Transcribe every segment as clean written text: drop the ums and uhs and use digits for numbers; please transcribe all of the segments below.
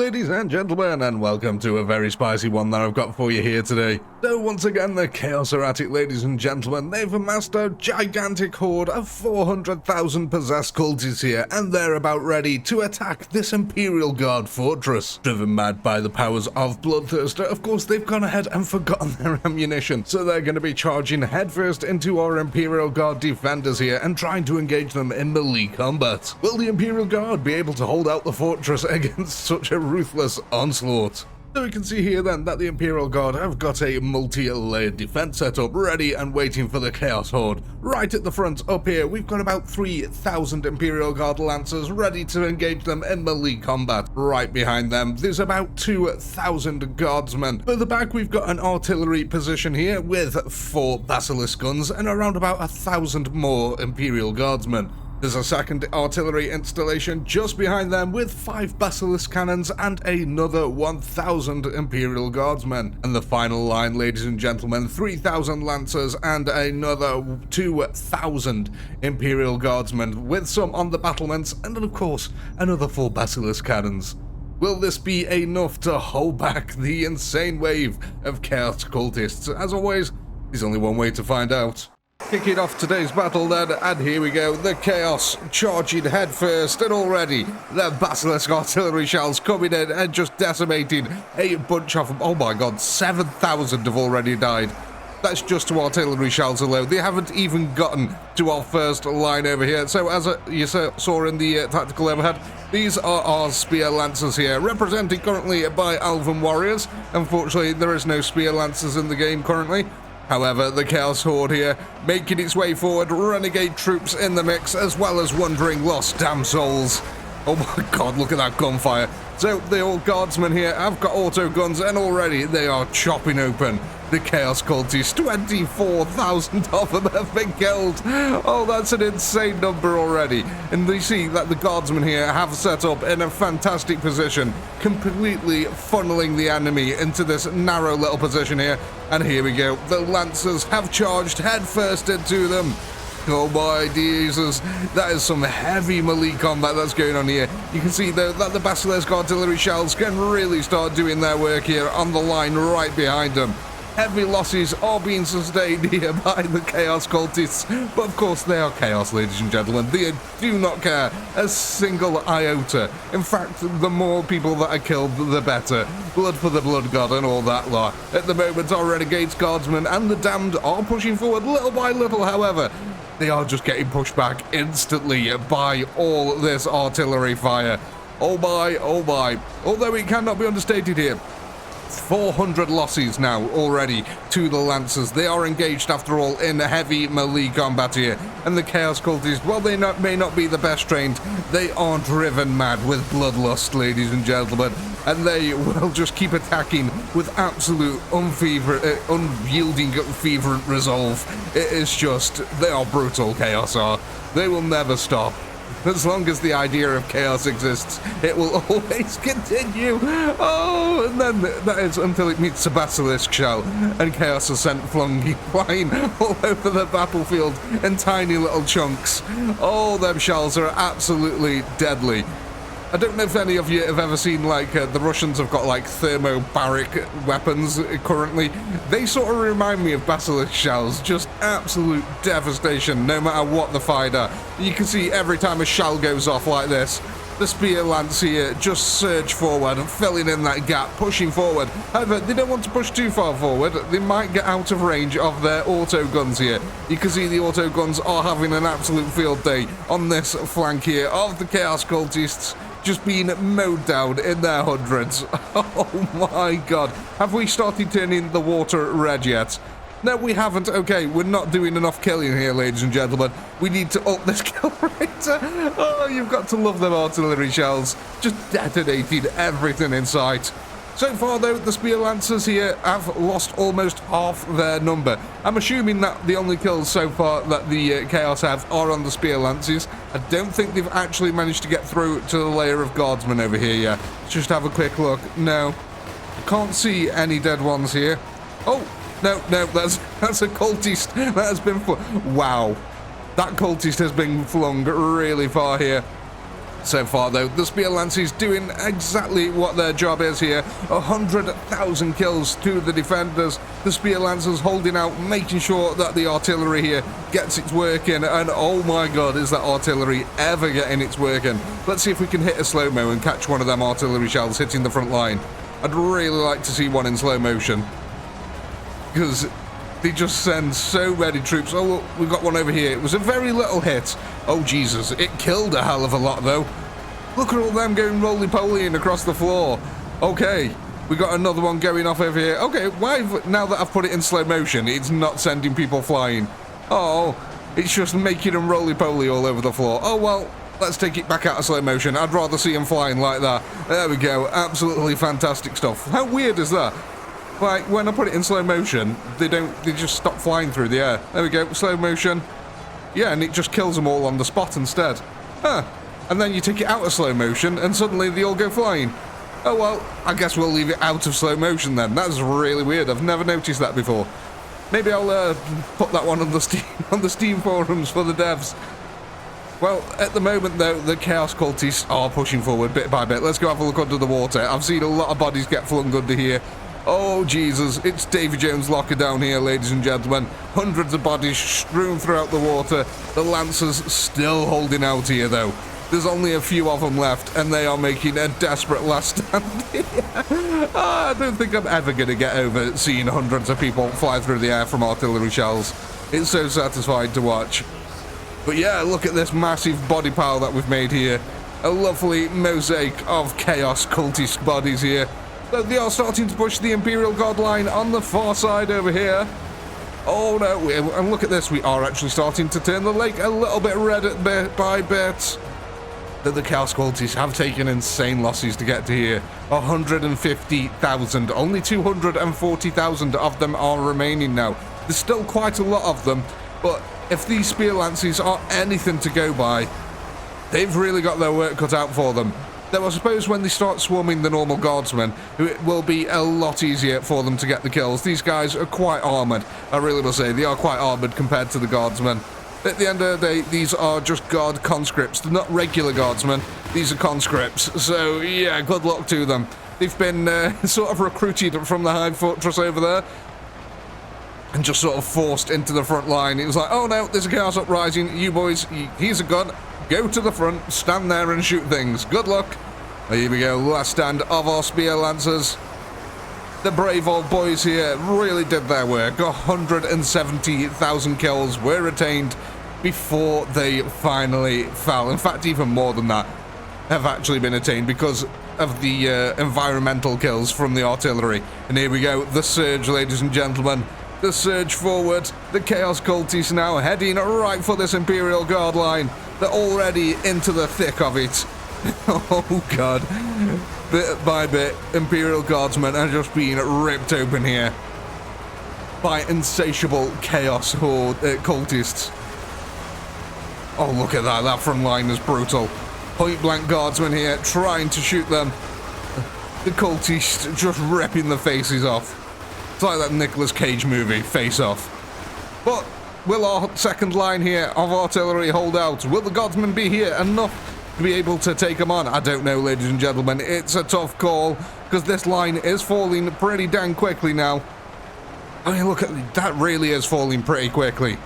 ladies and gentlemen, and welcome to a very spicy one that I've got for you here today. So once again, the Chaos are at it, ladies and gentlemen. They've amassed a gigantic horde of 400,000 possessed cultists here, and they're about ready to attack this Imperial Guard fortress. Driven mad by the powers of Bloodthirster, of course they've gone ahead and forgotten their ammunition, so they're going to be charging headfirst into our Imperial Guard defenders here and trying to engage them in melee combat. Will the Imperial Guard be able to hold out the fortress against such a ruthless onslaught? So we can see here then that the Imperial Guard have got a multi-layered defense set up ready and waiting for the Chaos Horde. Right at the front up here we've got about 3,000 Imperial Guard Lancers ready to engage them in melee combat. Right behind them there's about 2,000 Guardsmen. Further back we've got an artillery position here with 4 Basilisk guns and around about 1,000 more Imperial Guardsmen. There's a second artillery installation just behind them with 5 Basilisk cannons and another 1,000 Imperial Guardsmen. And the final line, ladies and gentlemen, 3,000 Lancers and another 2,000 Imperial Guardsmen with some on the battlements and of course another 4 Basilisk cannons. Will this be enough to hold back the insane wave of Chaos cultists? As always, there's only one way to find out. Kicking off today's battle then, and here we go, the Chaos charging headfirst, and already the Basilisk artillery shells coming in and just decimating a bunch of them. Oh my god, 7,000 have already died. That's just to artillery shells alone. They haven't even gotten to our first line over here. So as you saw in the tactical overhead, these are our Spear Lancers here, represented currently by Elven Warriors. Unfortunately, there is no Spear Lancers in the game currently. However, the Chaos Horde here, making its way forward, renegade troops in the mix, as well as wandering lost damn souls. Oh my god, look at that gunfire. So, the old guardsmen here have got auto guns, and already they are chopping open the Chaos cultists. 24,000 of them have been killed. Oh, that's an insane number already. And you see that the guardsmen here have set up in a fantastic position, completely funneling the enemy into this narrow little position here. And here we go. The Lancers have charged headfirst into them. Oh my Jesus, that is some heavy melee combat that's going on here. You can see though that the Basilisk artillery shells can really start doing their work here on the line right behind them. Heavy losses are being sustained here by the Chaos cultists, but of course they are Chaos, ladies and gentlemen. They do not care a single iota. In fact, the more people that are killed, the better. Blood for the Blood God and all that lot. At the moment, our Renegades, Guardsmen and the Damned are pushing forward little by little, however. They are just getting pushed back instantly by all this artillery fire. Oh my, oh my. Although it cannot be understated here, 400 losses now already to the Lancers. They are engaged, after all, in heavy melee combat here. And the Chaos cultists, well, they may not be the best trained, they are driven mad with bloodlust, ladies and gentlemen. And they will just keep attacking with absolute unyielding, fervent resolve. It is just, they are brutal, Chaos are. They will never stop. As long as the idea of chaos exists, it will always continue. Oh, and then that is until it meets a Basilisk shell, and chaos is sent flying all over the battlefield in tiny little chunks. Oh, them shells are absolutely deadly. I don't know if any of you have ever seen, like, the Russians have got, like, thermobaric weapons currently. They sort of remind me of Basilisk shells. Just absolute devastation, no matter what the fight are. You can see every time a shell goes off like this, the Spear Lance here just surge forward, filling in that gap, pushing forward. However, they don't want to push too far forward. They might get out of range of their auto guns here. You can see the auto guns are having an absolute field day on this flank here of the Chaos cultists, just being mowed down in their hundreds. Oh my god. Have we started turning the water red yet? No, we haven't. Okay, we're not doing enough killing here, ladies and gentlemen. We need to up this kill rate. Oh, you've got to love them artillery shells. Just detonating everything in sight. So far, though, the Spear Lancers here have lost almost half their number. I'm assuming that the only kills so far that the Chaos have are on the Spear Lances. I don't think they've actually managed to get through to the layer of Guardsmen over here yet. Let's just have a quick look. No, can't see any dead ones here. Oh, no, that's a cultist. That has been... Wow, that cultist has been flung really far here. So far, though, the Spear Lances doing exactly what their job is here. 100,000 kills to the defenders. The Spear Lancers holding out, making sure that the artillery here gets its work in. And oh my god, is that artillery ever getting its work in. Let's see if we can hit a slow-mo and catch one of them artillery shells hitting the front line. I'd really like to see one in slow motion, because they just send so many troops. Oh, look, we've got one over here. It was a very little hit. Oh, Jesus. It killed a hell of a lot, though. Look at all them going roly-polying across the floor. Okay, we got another one going off over here. Okay, why, now that I've put it in slow motion, it's not sending people flying? Oh, it's just making them roly-poly all over the floor. Oh, well, let's take it back out of slow motion. I'd rather see them flying like that. There we go. Absolutely fantastic stuff. How weird is that? Like, when I put it in slow motion, they just stop flying through the air. There we go, slow motion. Yeah, and it just kills them all on the spot instead. Huh. And then you take it out of slow motion, and suddenly they all go flying. Oh, well, I guess we'll leave it out of slow motion then. That's really weird. I've never noticed that before. Maybe I'll put that one on the Steam forums for the devs. Well, at the moment, though, the Chaos Cultists are pushing forward bit by bit. Let's go have a look under the water. I've seen a lot of bodies get flung under here. Oh, Jesus, it's Davy Jones' locker down here, ladies and gentlemen. Hundreds of bodies strewn throughout the water. The Lancers still holding out here, though. There's only a few of them left, and they are making a desperate last stand. I don't think I'm ever going to get over seeing hundreds of people fly through the air from artillery shells. It's so satisfying to watch. But yeah, look at this massive body pile that we've made here. A lovely mosaic of Chaos Cultist bodies here. So they are starting to push the Imperial God line on the far side over here. Oh no, and look at this, we are actually starting to turn the lake a little bit red bit by bit. The Chaos Cultists have taken insane losses to get to here. 150,000, only 240,000 of them are remaining now. There's still quite a lot of them, but if these Spear Lances are anything to go by, they've really got their work cut out for them. Though I suppose when they start swarming the normal guardsmen, it will be a lot easier for them to get the kills. These guys are quite armoured. I really will say they are quite armoured compared to the guardsmen. At the end of the day, these are just guard conscripts. They're not regular guardsmen. These are conscripts. So, yeah, good luck to them. They've been sort of recruited from the Hive Fortress over there and just sort of forced into the front line. It was like, oh no, there's a Chaos Uprising. You boys, here's a gun. Go to the front, stand there and shoot things. Good luck. Here we go, last stand of our Spear Lancers. The brave old boys here really did their work. 170,000 kills were attained before they finally fell. In fact, even more than that have actually been attained because of the environmental kills from the artillery. And here we go, the surge, ladies and gentlemen. The surge forward. The Chaos Cultists now heading right for this Imperial Guard line. They're already into the thick of it. Oh god. Bit by bit, Imperial Guardsmen are just being ripped open here by insatiable Chaos Cultists. Oh, look at that. That front line is brutal. Point blank Guardsmen here trying to shoot them. The Cultists just ripping the faces off. It's like that Nicolas Cage movie, Face Off. But will our second line here of artillery hold out? Will the Guardsmen be here enough to be able to take them on? I don't know, ladies and gentlemen. It's a tough call because this line is falling pretty dang quickly now. I mean, look at that, really is falling pretty quickly.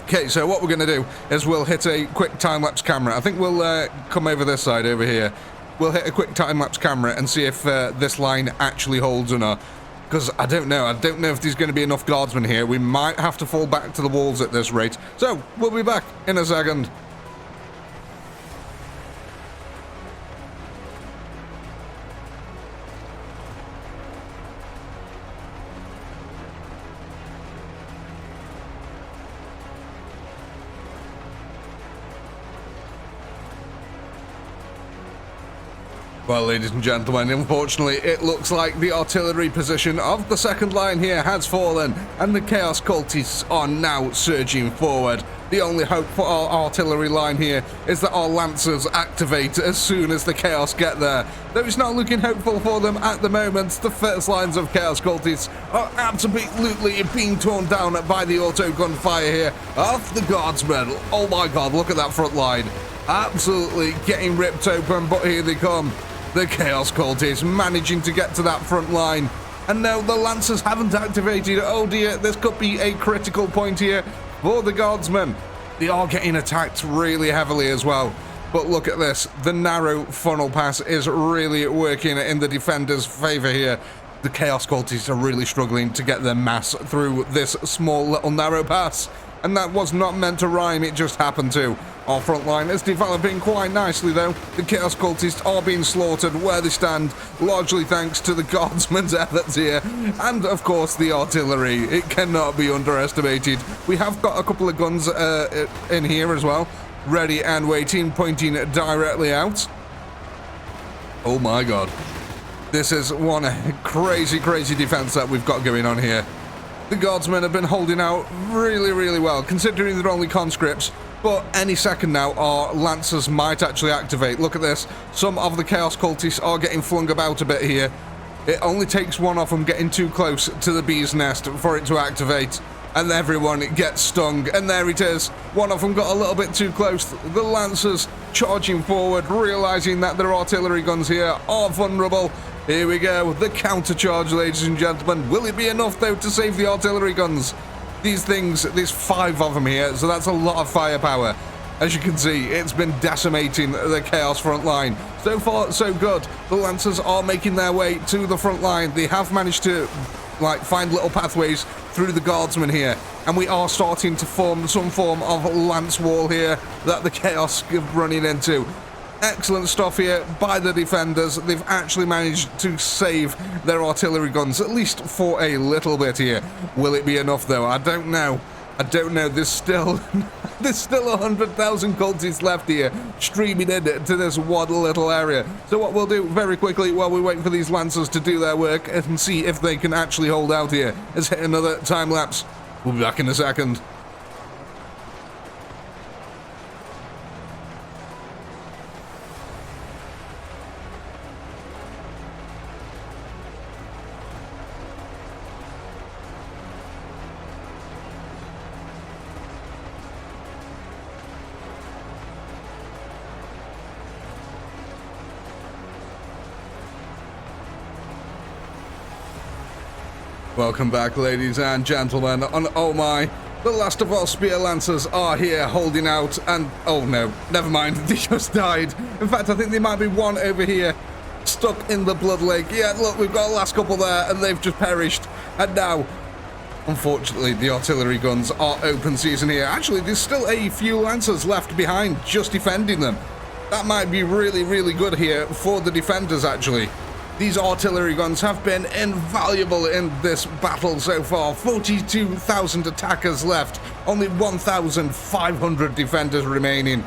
Okay, so what we're going to do is we'll hit a quick time-lapse camera. I think we'll come over this side over here. We'll hit a quick time-lapse camera and see if this line actually holds or not. Because I don't know. I don't know if there's going to be enough guardsmen here. We might have to fall back to the walls at this rate. So, we'll be back in a second. Well, ladies and gentlemen, unfortunately, it looks like the artillery position of the second line here has fallen, and the Chaos Cultists are now surging forward. The only hope for our artillery line here is that our Lancers activate as soon as the Chaos get there. Though it's not looking hopeful for them at the moment, the first lines of Chaos Cultists are absolutely being torn down by the auto gunfire here of the Guardsmen. Oh my god, look at that front line. absolutely getting ripped open, but here they come. The Chaos Cultists managing to get to that front line. And no, the Lancers haven't activated. Oh dear, this could be a critical point here for the Guardsmen. They are getting attacked really heavily as well. But look at this. The narrow funnel pass is really working in the defenders' favor here. The Chaos Cultists are really struggling to get their mass through this small little narrow pass. And that was not meant to rhyme, it just happened to. Our front line is developing quite nicely though. The Chaos Cultists are being slaughtered where they stand, largely thanks to the Guardsmen's efforts here. And of course the artillery, it cannot be underestimated. We have got a couple of guns in here as well, ready and waiting, pointing directly out. Oh my god. This is one crazy defense that we've got going on here. The Guardsmen have been holding out really well, considering they're only conscripts. But any second now, our Lancers might actually activate. Look at this. Some of the Chaos Cultists are getting flung about a bit here. It only takes one of them getting too close to the bee's nest for it to activate. And everyone gets stung. And there it is. One of them got a little bit too close. The Lancers charging forward, realizing that their artillery guns here are vulnerable. Here we go, the counter-charge, ladies and gentlemen. Will it be enough, though, to save the artillery guns? These things, there's 5 of them here, so that's a lot of firepower. As you can see, it's been decimating the Chaos front line. So far, so good. The Lancers are making their way to the front line. They have managed to, find little pathways through the Guardsmen here. And we are starting to form some form of lance wall here that the Chaos are running into. Excellent stuff here by the defenders. They've actually managed to save their artillery guns, at least for a little bit here. Will it be enough, though? I don't know. There's still 100,000 cultists left here, streaming into this one little area. So what we'll do very quickly while we wait for these Lancers to do their work and see if they can actually hold out here is hit another time lapse. We'll be back in a second. Welcome back, ladies and gentlemen, and oh my, the last of our Spear Lancers are here holding out, and oh no, never mind, they just died. In fact, I think there might be one over here, stuck in the Blood Lake. Yeah, look, we've got a last couple there, and they've just perished. And now, unfortunately, the artillery guns are open season here. Actually, there's still a few Lancers left behind, just defending them. That might be really good here for the defenders, actually. These artillery guns have been invaluable in this battle so far. 42,000 attackers left, only 1,500 defenders remaining.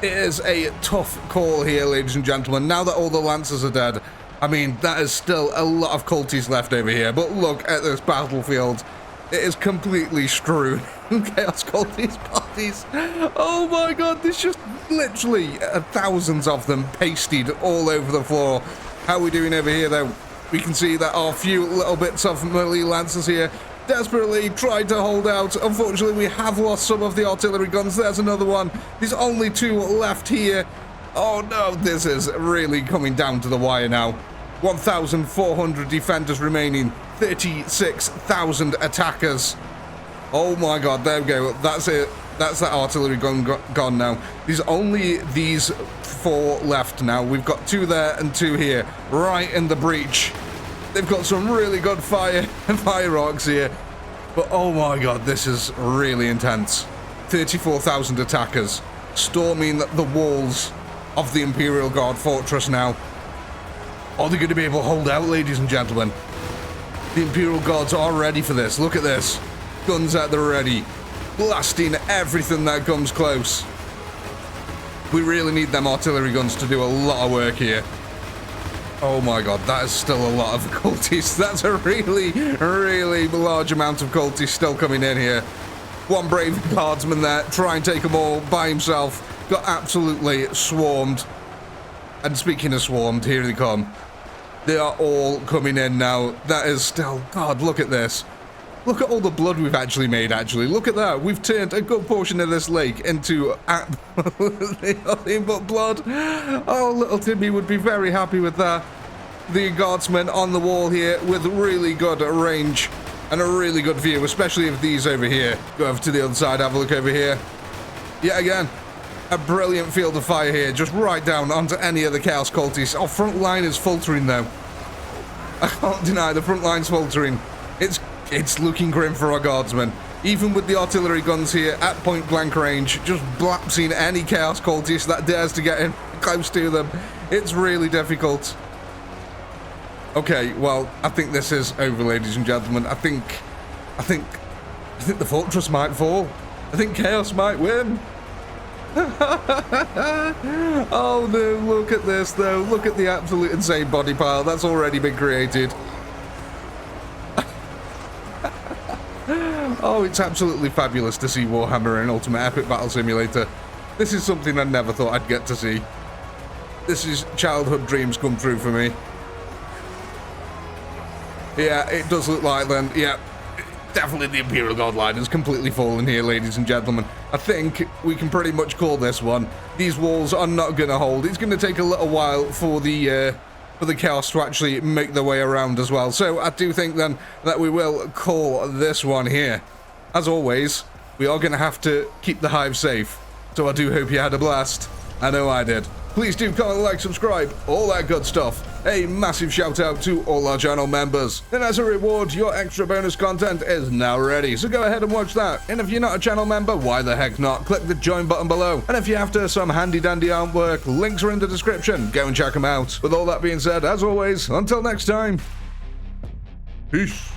It is a tough call here, ladies and gentlemen. Now that all the Lancers are dead, I mean, that is still a lot of cultists left over here. But look at this battlefield. It is completely strewn. Chaos cultist bodies. Oh my god, there's just literally thousands of them pasted all over the floor. How are we doing over here, though? We can see that our few little bits of melee Lancers here desperately tried to hold out. Unfortunately, we have lost some of the artillery guns. There's another one. There's only 2 left here. Oh no, this is really coming down to the wire now. 1,400 defenders remaining. 36,000 attackers. Oh my god, there we go. That's it. That's that artillery gun gone now. There's only these 4 left now. We've got 2 there and 2 here, right in the breach. They've got some really good fire arcs here. But oh my god, this is really intense. 34,000 attackers storming the walls of the Imperial Guard fortress now. Are they going to be able to hold out, ladies and gentlemen? The Imperial Guards are ready for this. Look at this. Guns at the ready. Blasting everything that comes close. We really need them artillery guns to do a lot of work here. Oh my god, that is still a lot of cultists. That's a really large amount of cultists still coming in here. One brave guardsman there, try and take them all by himself. Got absolutely swarmed. And speaking of swarmed, here they come. They are all coming in now. That is still... God, look at this. Look at all the blood we've actually made, actually. Look at that. We've turned a good portion of this lake into nothing but blood. Oh, little Timmy would be very happy with that. The guardsmen on the wall here with really good range and a really good view, especially of these over here. Go over to the other side, have a look over here. Yet again, a brilliant field of fire here, just right down onto any of the Chaos cultists. Our front line is faltering, though. I can't deny the front line's faltering. It's looking grim for our guardsmen. Even with the artillery guns here at point blank range, just blapsing any Chaos cultist that dares to get in close to them. It's really difficult. Okay, well, I think this is over, ladies and gentlemen. I think the fortress might fall. I think Chaos might win. Oh no, look at this though. Look at the absolute insane body pile that's already been created. Oh, it's absolutely fabulous to see Warhammer in Ultimate Epic Battle Simulator. This is something I never thought I'd get to see. This is childhood dreams come true for me. Yeah, it does look like then, yeah, definitely the Imperial God line has completely fallen here, ladies and gentlemen. I think we can pretty much call this one. These walls are not going to hold. It's going to take a little while for the Chaos to actually make their way around as well. So I do think then that we will call this one here. As always, we are going to have to keep the hive safe. So I do hope you had a blast. I know I did. Please do comment, like, subscribe, all that good stuff. A massive shout out to all our channel members. And as a reward, your extra bonus content is now ready, so go ahead and watch that. And if you're not a channel member, why the heck not? Click the join button below. And if you're after some handy dandy artwork, links are in the description. Go and check them out. With all that being said, as always, until next time, peace.